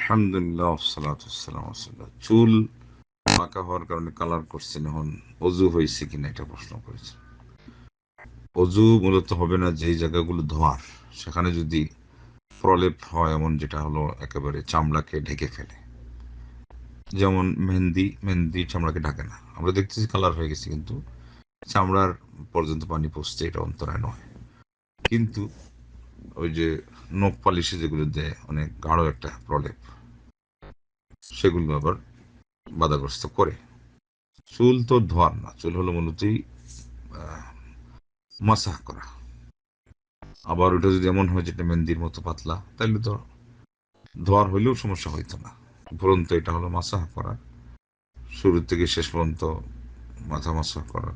আলহামদুলিল্লাহ সালাতু ওয়াসসালামু আলা রাসূলিল্লাহ। চুল পাকা হওয়ার কারণে কালার করছেন, এখন অজু হয়েছে কিনা এটা প্রশ্ন করেছে। অজু মূলত হবে না যেই জায়গাগুলো ধোয়ার, সেখানে যদি প্রলেপ হয়, এমন যেটা হলো একেবারে চামড়াকে ঢেকে ফেলে, যেমন মেহেন্দি। মেহেন্দি চামড়াকে ঢাকে না, আমরা দেখতেছি কালার হয়ে গেছে, কিন্তু চামড়ার পর্যন্ত পানি পৌঁছতে, এটা অন্তরায় নয়। কিন্তু ওই যে নখ পালিশে যেগুলো দেয় অনেক গাঢ় একটা প্রলেপ, সেগুলো আবার বাধাগ্রস্ত করে। চুল তো ধোয়ার না, চুল হলো মূলতই মাসাহ করা। আবার ওটা যদি এমন হয় যেটা মেহেন্দির মতো পাতলা, তাহলে তো ধোয়ার হইলেও সমস্যা হইতো না। উপরন্ত এটা হলো মাসাহ করা, শুরু থেকে শেষ পর্যন্ত মাথা মাসাহ করার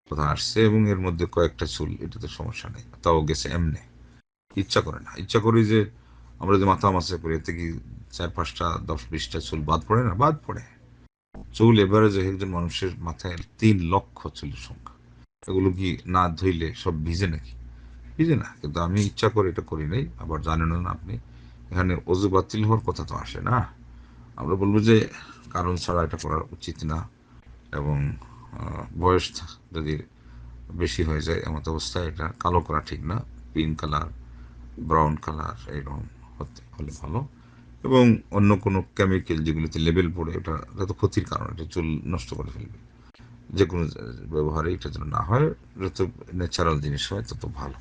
কথা আসছে, এবং এর মধ্যে কয়েকটা চুল, এটাতে সমস্যা নেই, তাও গেছে এমনি। ইচ্ছা করে না, ইচ্ছা করি যে আমরা যে মাথা মাসা করি, এতে কি 4-5টা 10-20টা চুল বাদ পড়ে না? বাদ পড়ে। চুল এভারেজ একজন মানুষের মাথায় 3 লক্ষ চুলের সংখ্যা। এগুলো কি না ধুইলে সব ভিজে নাকি? ভিজে না, কিন্তু আমি ইচ্ছা করে এটা করি নাই। আবার জানেন না আপনি, এখানে অজু বাতিল হওয়ার কথা তো আসে না। আমরা বলবো যে কারণ ছাড়া এটা করা উচিত না, এবং বয়স যদি বেশি হয়ে যায় এমত অবস্থায় এটা কালো করা ঠিক না। পিঙ্ক কালার, ব্রাউন কালার এরকম হতে হলে ভালো। এবং অন্য কোনো কেমিক্যাল যেগুলিতে লেবেল পড়ে, ওটা যত ক্ষতির কারণ, এটা চুল নষ্ট করে ফেলবে। যে কোনো ব্যবহারে এটা যেন না হয়, যত ন্যাচারাল জিনিস হয় তত ভালো।